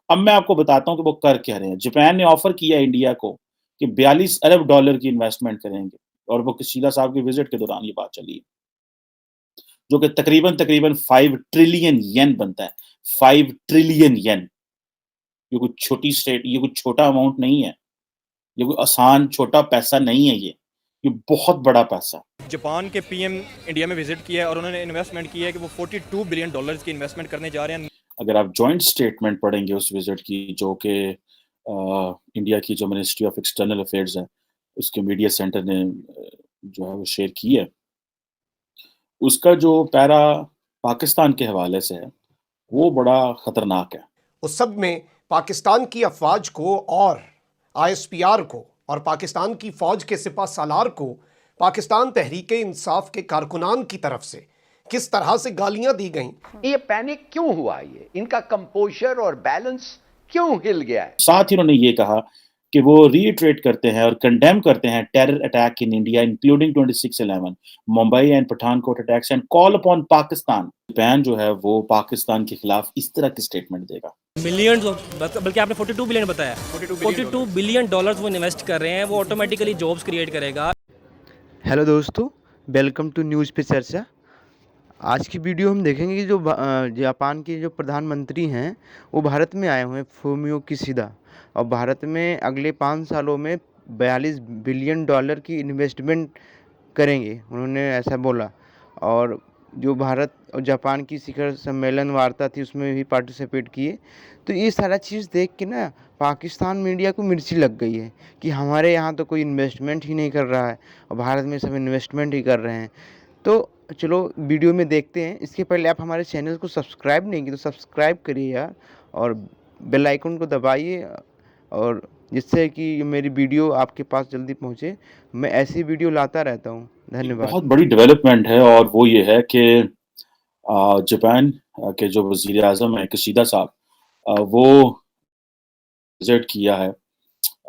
अब मैं आपको बताता हूँ कि वो कर क्या रहे हैं। जापान ने ऑफ़र किया इंडिया को कि $42 अरब की इन्वेस्टमेंट करेंगे और वो किशीदा साहब के विज़िट के दौरान ये बात चली है, जो कि तकरीबन 5 ट्रिलियन येन बनता है। 5 ट्रिलियन येन। ये कोई छोटी स्टेट ये कोई छोटा अमाउंट नहीं है। ये कोई आसान छोटा पैसा नहीं है ये। ये बहुत बड़ा पैसा है। जापान के पीएम इंडिया में विजिट किया है और उन्होंने इन्वेस्टमेंट की है कि वो $42 बिलियन की इन्वेस्टमेंट करने जा रहे हैं। अगर आप जॉइंट स्टेटमेंट पढ़ेंगे उस विज़िट की जो कि इंडिया की जो मिनिस्ट्री ऑफ एक्सटर्नल अफेयर्स है, उसके मीडिया सेंटर ने जो है वो शेयर की है। उसका जो पैरा पाकिस्तान के हवाले से है, वो बड़ा खतरनाक है। उस सब में पाकिस्तान की अफवाज को और आईएसपीआर को और पाकिस्तान की फौज के सिपा सालार को पाकिस्तान तहरीके इंसाफ के कारकुनान की तरफ से किस तरह से गालियां दी गईं। ये पैनिक क्यों हुआ, ये इनका कंपोजर और बैलेंस क्यों हिल गया है? साथ ही उन्होंने ये कहा कि वो रीइटरेट करते हैं और कंडेम करते हैं terror attack in India including 26/11 Mumbai and Pathankot attacks and call upon Pakistan. Japan जो है वो पाकिस्तान के खिलाफ इस तरह की स्टेटमेंट देगा। मिलियंस बल्कि आपने 42 बिलियन बताया, 42 बिलियन डॉलर्स वो इन्वेस्ट कर रहे हैं, वो ऑटोमेटिकली जॉब्स क्रिएट करेगा। हेलो दोस्तों, वेलकम टू न्यूज़ पे चर्चा। आज की वीडियो हम देखेंगे कि जो जापान के जो प्रधानमंत्री हैं वो भारत में आए हुए हैं, फूमियो किशिदा, और भारत में अगले 5 सालों में $42 बिलियन की इन्वेस्टमेंट करेंगे, उन्होंने ऐसा बोला। और जो भारत और जापान की शिखर सम्मेलन वार्ता थी उसमें भी पार्टिसिपेट किए। तो ये सारा चीज़ देख के ना पाकिस्तान मीडिया को मिर्ची लग गई है कि हमारे यहाँ तो कोई इन्वेस्टमेंट ही नहीं कर रहा है और भारत में सब इन्वेस्टमेंट ही कर रहे हैं। तो चलो वीडियो में देखते हैं। इसके पहले आप हमारे चैनल को सब्सक्राइब नहीं किए तो सब्सक्राइब करिए यार, और बेल आइकन को दबाइए, और जिससे कि मेरी वीडियो आपके पास जल्दी पहुंचे। मैं ऐसी वीडियो लाता रहता हूं। धन्यवाद। बहुत बड़ी डेवलपमेंट है और वो ये है कि जापान के जो वज़ीर आज़म हैं किशिदा साहब, वो विज़िट किया है।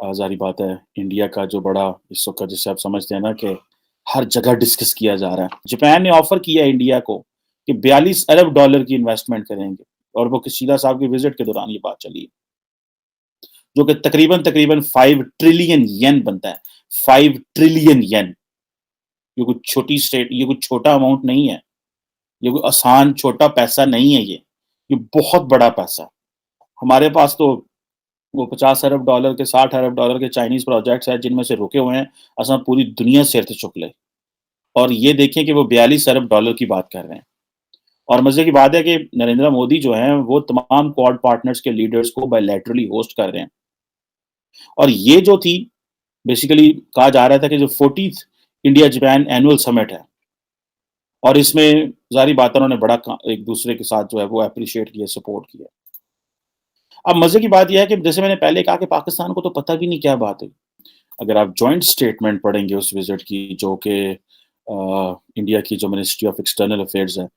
ज़ाहिर बात है इंडिया का जो बड़ा इस वक़्त जिसे आप समझते हैं ना कि हर जगह डिस्कस किया जा रहा है। जापान ने ऑफ़र किया इंडिया को कि $42 अरब की इन्वेस्टमेंट करेंगे और वो किशिदा साहब के विज़िट के दौरान ये बात चली है, जो कि तकरीबन 5 ट्रिलियन येन बनता है। 5 ट्रिलियन येन। ये कोई छोटी स्टेट ये कोई छोटा अमाउंट नहीं है। ये कोई आसान छोटा पैसा नहीं है ये। ये बहुत बड़ा पैसा है। हमारे पास तो वो $50 अरब के $60 अरब के चाइनीज़ प्रोजेक्ट्स हैं जिनमें से रुके हुए हैं, असां पूरी दुनिया सिर ते चुक ले। और ये देखें कि वो $42 अरब की बात कर रहे हैं। और मज़े की बात है कि नरेंद्र मोदी जो हैं वो तमाम क्वाड पार्टनर्स के लीडर्स को बायलैटरली होस्ट कर रहे हैं। और ये जो थी बेसिकली कहा जा रहा था कि जो 40th India Japan annual summit है और इसमें ज़ाहिर बात है उन्होंने बड़ा एक दूसरे के साथ जो है वो एप्रिशिएट किया, सपोर्ट किया। अब मज़े की बात यह है कि जैसे मैंने पहले कहा कि पाकिस्तान को तो पता भी नहीं क्या बात है। अगर आप जॉइंट स्टेटमेंट पढ़ेंगे उस विज़िट की जो कि इंडिया की जो मिनिस्ट्री ऑफ एक्सटर्नल अफेयर्स है,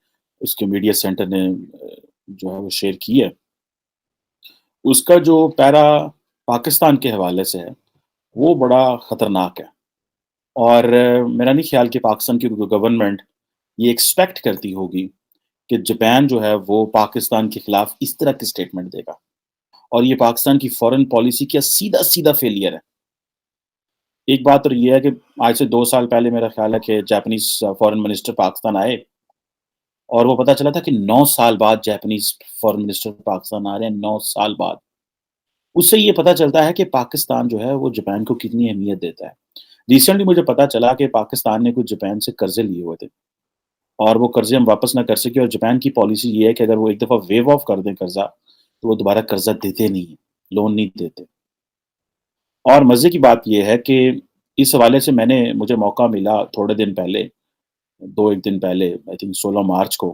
उसके मीडिया सेंटर ने जो है वो शेयर की है। उसका जो पैरा पाकिस्तान के हवाले से है, वो बड़ा खतरनाक है। और मेरा नहीं ख्याल कि पाकिस्तान की गवर्नमेंट ये एक्सपेक्ट करती होगी कि जापान जो है वो पाकिस्तान के खिलाफ इस तरह की स्टेटमेंट देगा। और ये पाकिस्तान की फॉरेन पॉलिसी का सीधा-सीधा फेलियर है। एक बात तो ये है कि आज से 2 साल पहले मेरा ख्याल है कि जापानीज़ फॉरेन मिनिस्टर पाकिस्तान आए और वो पता चला था कि 9 साल बाद जापानीज़ फॉरेन मिनिस्टर पाकिस्तान आ रहे हैं, 9 साल बाद। उससे ये पता चलता है कि पाकिस्तान जो है वो जापान को कितनी अहमियत देता है। रिसेंटली मुझे पता चला कि पाकिस्तान ने कुछ जापान से कर्ज़े लिए हुए थे और वो कर्ज़े हम वापस ना कर सके, और जापान की पॉलिसी ये है कि अगर वो एक दफ़ा वेव ऑफ कर दें कर्ज़ा, तो वो दोबारा कर्ज़ा देते नहीं हैं, लोन नहीं देते। और मज़े की बात ये है कि इस हवाले से मुझे मौका मिला थोड़े दिन पहले, 2-1 दिन पहले, आई थिंक 16 मार्च को,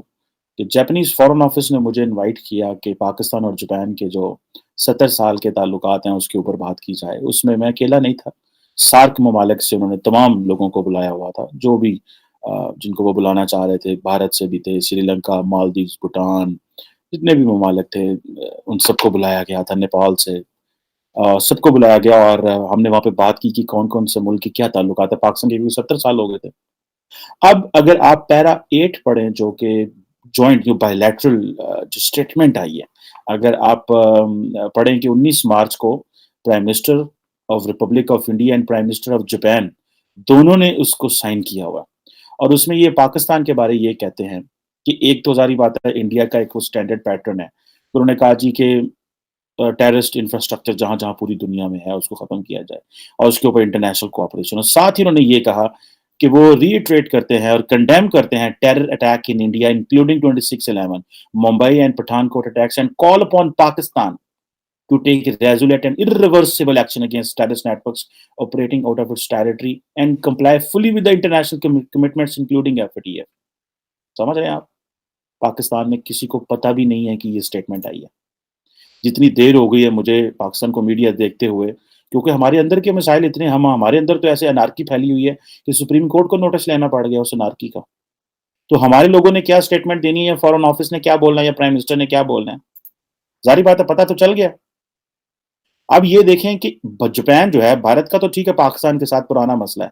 कि जापानीज़ फॉरेन ऑफिस ने मुझे इनवाइट किया कि पाकिस्तान और जापान के जो 70 साल के ताल्लुकात हैं उसके ऊपर बात की जाए। उसमें मैं अकेला नहीं था, सार्क ममालिक से उन्होंने तमाम लोगों को बुलाया हुआ था, जो भी जिनको वो बुलाना चाह रहे थे। भारत से भी थे, श्रीलंका, मालदीव्स, भूटान, जितने भी ममालिक थे उन सबको बुलाया गया था, नेपाल से सबको बुलाया गया। और हमने वहाँ पे बात की कि कौन-कौन से मुल्क के क्या ताल्लुकात है। पाकिस्तान के क्योंकि 70 साल हो गए थे। अब अगर आप पैरा 8 पढ़ें जो कि जॉइंट जो बायलैटरल जो स्टेटमेंट आई है, अगर आप पढ़ें कि 19 मार्च को prime minister of Republic of India and prime minister of Japan दोनों ने उसको साइन किया हुआ, और उसमें ये पाकिस्तान के बारे ये कहते हैं कि एक तो ज़ाहिर बात है इंडिया का एक वो स्टैंडर्ड पैटर्न है, उन्होंने कहा जी कि टेररिस्ट इंफ्रास्ट्रक्चर जहाँ-जहाँ पूरी दुनिया में है उसको ख़त्म किया जाए और उसके ऊपर इंटरनेशनल कोऑपरेशन, और साथ ही उन्होंने ये कहा कि वो रीइटरेट करते हैं और कंडेम करते हैं terror attack in India including 26/11 Mumbai and Pathankot attacks and call upon Pakistan to take resolute and irreversible action against terrorist networks operating out of its territory and comply fully with the international commitments including FATF। समझ रहे हैं आप? पाकिस्तान में किसी को पता भी नहीं है कि ये स्टेटमेंट आई है। जितनी देर हो गई है मुझे पाकिस्तान को मीडिया देखते हुए, क्योंकि हमारे अंदर के मसाइल इतने, हमारे अंदर तो ऐसे अनार्की फैली हुई है कि सुप्रीम कोर्ट को नोटिस लेना पड़ गया उस अनार्की का। तो हमारे लोगों ने क्या स्टेटमेंट देनी है, फॉरेन ऑफिस ने क्या बोलना है या प्राइम मिनिस्टर ने क्या बोलना है, जारी बात है पता तो चल गया। अब ये देखें कि जापान जो है, भारत का तो ठीक है पाकिस्तान के साथ पुराना मसला है,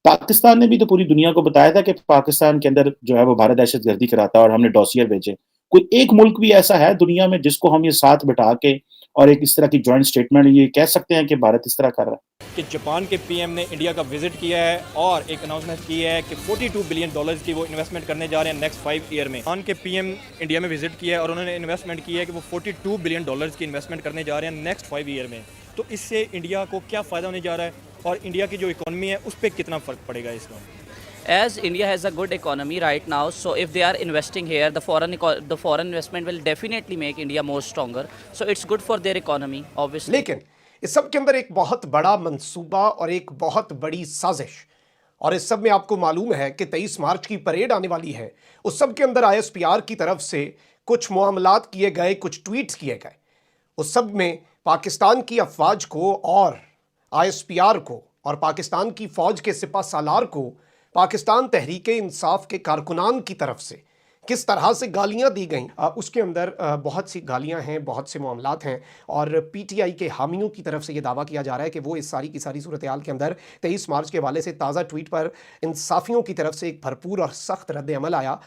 पाकिस्तान ने भी तो पूरी दुनिया को बताया था कि पाकिस्तान के अंदर जो है वो भारत दहशतगर्दी कराता है और हमने डॉसियर भेजे। कोई एक मुल्क भी ऐसा है दुनिया में जिसको हम ये साथ बिठा के और एक इस तरह की जॉइंट स्टेटमेंट ये कह सकते हैं कि भारत इस तरह कर रहा है? कि जापान के पीएम ने इंडिया का विजिट किया है और एक अनाउंसमेंट की है कि $42 बिलियन की वो इन्वेस्टमेंट करने जा रहे हैं नेक्स्ट 5 ईयर में। जापान के पीएम इंडिया में विजिट किया है और उन्होंने इन्वेस्टमेंट की है कि वो $42 बिलियन की इन्वेस्टमेंट करने जा रहे हैं नेक्स्ट 5 ईयर में। तो इससे इंडिया को क्या फ़ायदा होने जा रहा है और इंडिया की जो इकोनॉमी है उस पर कितना फ़र्क पड़ेगा इसमें? As India has a good economy right now, so if they are investing here, the foreign investment will definitely make India more stronger. So it's good for their economy, obviously. लेकिन इस सब के अंदर एक बहुत बड़ा मंसूबा और एक बहुत बड़ी साजिश, और इस सब में आपको मालूम है कि 23 मार्च की परेड आने वाली है, उस सब के अंदर ISPR की तरफ से कुछ मामलात किए गए, कुछ ट्वीट्स किए गए, उस सब में पाकिस्तान की अफवाज को और ISPR को और पाकिस्तान की फौज के सिपा सालार को पाकिस्तान तहरीके इंसाफ के कारकुनान की तरफ से किस तरह से गालियां दी गईं, उसके अंदर बहुत सी गालियां हैं, बहुत से मामलात हैं, और PTI के हामियों की तरफ से ये दावा किया जा रहा है कि वो इस सारी की सारी सूरत हाल के अंदर 23 मार्च के हवाले से ताज़ा ट्वीट पर इंसाफियों की तरफ से एक भरपूर और सख्त रद्द अमल आया